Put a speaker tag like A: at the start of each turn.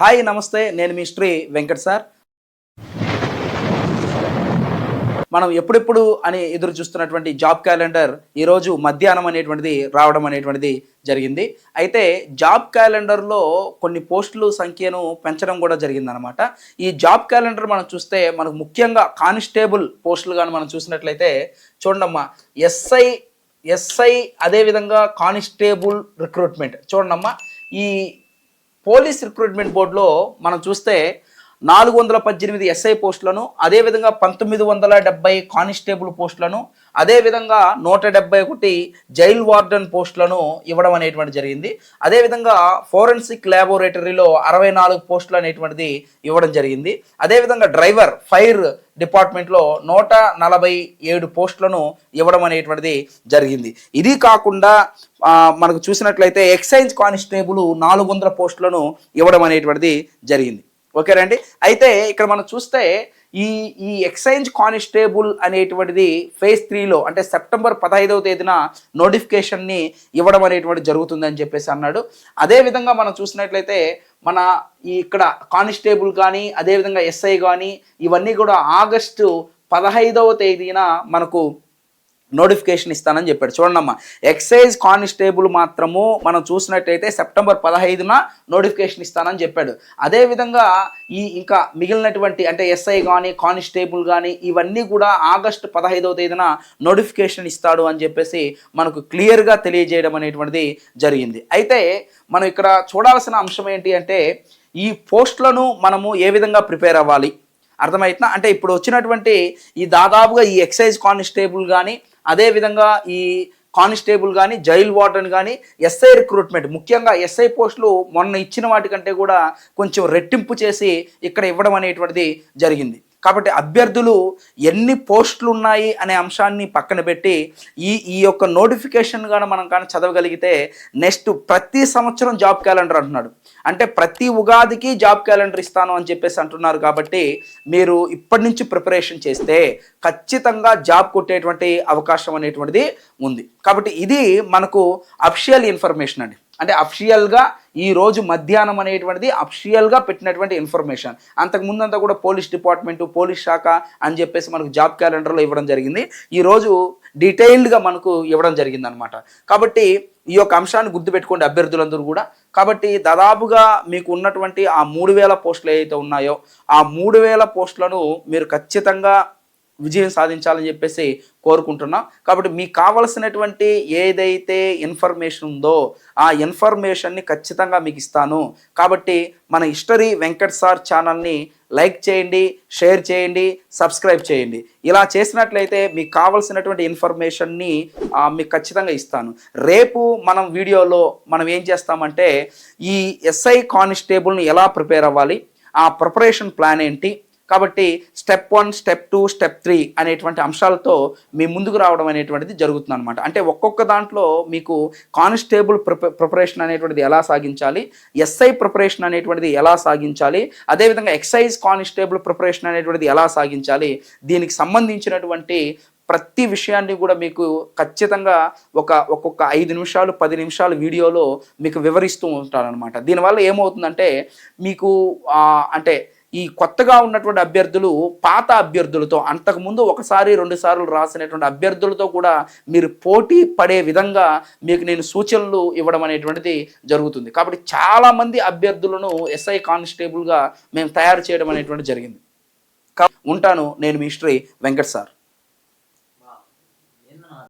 A: Hi నమస్తే, నేను మీ Shri Venkat sir. మనం ఎప్పుడెప్పుడు అని ఎదురు చూస్తున్నటువంటి జాబ్ క్యాలెండర్ ఈరోజు మధ్యాహ్నం అనేటువంటిది రావడం అనేటువంటిది జరిగింది. అయితే జాబ్ క్యాలెండర్లో కొన్ని పోస్టులు సంఖ్యను పెంచడం కూడా జరిగిందనమాట. ఈ జాబ్ క్యాలెండర్ మనం చూస్తే మనకు ముఖ్యంగా కానిస్టేబుల్ పోస్టులు కానీ మనం చూసినట్లయితే చూడండమ్మా, ఎస్ఐ అదేవిధంగా కానిస్టేబుల్ రిక్రూట్మెంట్ చూడండమ్మా. ఈ పోలీస్ రిక్రూట్మెంట్ బోర్డులో మనం చూస్తే 418 ఎస్ఐ పోస్టులను, అదేవిధంగా 1970 కానిస్టేబుల్ పోస్టులను, అదేవిధంగా 171 జైల్ వార్డెన్ పోస్టులను ఇవ్వడం అనేటువంటి జరిగింది. అదేవిధంగా ఫోరెన్సిక్ ల్యాబొరేటరీలో 64 పోస్టులు అనేటువంటిది ఇవ్వడం జరిగింది. అదేవిధంగా డ్రైవర్ ఫైర్ డిపార్ట్మెంట్లో 147 పోస్టులను ఇవ్వడం అనేటువంటిది జరిగింది. ఇది కాకుండా మనకు చూసినట్లయితే ఎక్సైజ్ కానిస్టేబుల్ 400 పోస్టులను ఇవ్వడం అనేటువంటిది జరిగింది. ఓకేనండి. అయితే ఇక్కడ మనం చూస్తే ఈ ఎక్సైజ్ కానిస్టేబుల్ అనేటువంటిది ఫేజ్ 3లో అంటే సెప్టెంబర్ 15వ తేదీన నోటిఫికేషన్ని ఇవ్వడం అనేటువంటి జరుగుతుందని చెప్పేసి అన్నాడు. అదేవిధంగా మనం చూసినట్లయితే మన ఇక్కడ కానిస్టేబుల్ కానీ అదేవిధంగా ఎస్ఐ కానీ ఇవన్నీ కూడా ఆగస్టు 15వ తేదీన మనకు నోటిఫికేషన్ ఇస్తానని చెప్పాడు. చూడండమ్మా, ఎక్సైజ్ కానిస్టేబుల్ మాత్రము మనం చూసినట్టయితే సెప్టెంబర్ 15న నోటిఫికేషన్ ఇస్తానని చెప్పాడు. అదేవిధంగా ఇంకా మిగిలినటువంటి అంటే ఎస్ఐ కానీ కానిస్టేబుల్ కానీ ఇవన్నీ కూడా ఆగస్టు 15వ తేదీన నోటిఫికేషన్ ఇస్తాడు అని చెప్పేసి మనకు క్లియర్గా తెలియజేయడం అనేటువంటిది జరిగింది. అయితే మనం ఇక్కడ చూడాల్సిన అంశం ఏంటి అంటే ఈ పోస్టులను మనము ఏ విధంగా ప్రిపేర్ అవ్వాలి అర్థమవుతుందా? అంటే ఇప్పుడు వచ్చినటువంటి ఈ దాదాపుగా ఈ ఎక్సైజ్ కానిస్టేబుల్ కానీ అదేవిధంగా ఈ కానిస్టేబుల్ కానీ జైల్ వార్డెన్ కానీ ఎస్ఐ రిక్రూట్మెంట్ ముఖ్యంగా ఎస్ఐ పోస్టులు మొన్న ఇచ్చిన వాటికంటే కూడా కొంచెం రెట్టింపు చేసి ఇక్కడ ఇవ్వడం అనేటువంటిది జరిగింది. కాబట్టి అభ్యర్థులు ఎన్ని పోస్టులు ఉన్నాయి అనే అంశాన్ని పక్కన పెట్టి ఈ యొక్క నోటిఫికేషన్ కానీ మనం కానీ చదవగలిగితే నెక్స్ట్ ప్రతి సంవత్సరం జాబ్ క్యాలెండర్ అంటున్నాడు. అంటే ప్రతి ఉగాదికి జాబ్ క్యాలెండర్ ఇస్తాను అని చెప్పేసి అంటున్నారు. కాబట్టి మీరు ఇప్పటి నుంచి ప్రిపరేషన్ చేస్తే ఖచ్చితంగా జాబ్ కొట్టేటువంటి అవకాశం అనేటువంటిది ఉంది. కాబట్టి ఇది మనకు అఫిషియల్ ఇన్ఫర్మేషన్ అండి. అంటే అఫిషియల్గా ఈరోజు మధ్యాహ్నం అనేటువంటిది అఫిషియల్గా పెట్టినటువంటి ఇన్ఫర్మేషన్. అంతకుముందంతా కూడా పోలీస్ డిపార్ట్మెంటు పోలీస్ శాఖ అని చెప్పేసి మనకు జాబ్ క్యాలెండర్లో ఇవ్వడం జరిగింది. ఈరోజు డీటెయిల్డ్గా మనకు ఇవ్వడం జరిగింది అనమాట. కాబట్టి ఈ యొక్క అంశాన్ని గుర్తుపెట్టుకోండి అభ్యర్థులందరూ కూడా. కాబట్టి దాదాపుగా మీకు ఉన్నటువంటి ఆ 3000 పోస్టులు ఏవైతే ఉన్నాయో ఆ 3000 పోస్టులను మీరు ఖచ్చితంగా విజయం సాధించాలని చెప్పేసి కోరుకుంటున్నాం. కాబట్టి మీకు కావలసినటువంటి ఏదైతే ఇన్ఫర్మేషన్ ఉందో ఆ ఇన్ఫర్మేషన్ని ఖచ్చితంగా మీకు ఇస్తాను. కాబట్టి మన హిస్టరీ వెంకట్ సార్ ఛానల్ని లైక్ చేయండి, షేర్ చేయండి, సబ్స్క్రైబ్ చేయండి. ఇలా చేసినట్లయితే మీకు కావలసినటువంటి ఇన్ఫర్మేషన్ని మీకు ఖచ్చితంగా ఇస్తాను. రేపు మనం వీడియోలో మనం ఏం చేస్తామంటే ఈ ఎస్ఐ కానిస్టేబుల్ని ఎలా ప్రిపేర్ అవ్వాలి, ఆ ప్రిపరేషన్ ప్లాన్ ఏంటి, కాబట్టి స్టెప్ 1, స్టెప్ 2, స్టెప్ 3 అనేటువంటి అంశాలతో మీ ముందుకు రావడం అనేటువంటిది జరుగుతుంది అనమాట. అంటే ఒక్కొక్క దాంట్లో మీకు కానిస్టేబుల్ ప్రిపరేషన్ అనేటువంటిది ఎలా సాగించాలి, ఎస్ఐ ప్రిపరేషన్ అనేటువంటిది ఎలా సాగించాలి, అదేవిధంగా ఎక్సైజ్ కానిస్టేబుల్ ప్రిపరేషన్ అనేటువంటిది ఎలా సాగించాలి, దీనికి సంబంధించినటువంటి ప్రతి విషయాన్ని కూడా మీకు ఖచ్చితంగా ఒక్కొక్క 5 నిమిషాలు 10 నిమిషాలు వీడియోలో మీకు వివరిస్తూ ఉంటానన్నమాట. దీనివల్ల ఏమవుతుందంటే మీకు అంటే ఈ కొత్తగా ఉన్నటువంటి అభ్యర్థులు పాత అభ్యర్థులతో అంతకుముందు 1-2 సార్లు రాసినటువంటి అభ్యర్థులతో కూడా మీరు పోటీ పడే విధంగా మీకు నేను సూచనలు ఇవ్వడం అనేటువంటిది జరుగుతుంది. కాబట్టి చాలామంది అభ్యర్థులను ఎస్ఐ కానిస్టేబుల్గా మేము తయారు చేయడం అనేటువంటి జరిగింది. ఉంటాను. నేను మీ శ్రీ వెంకట్ సార్.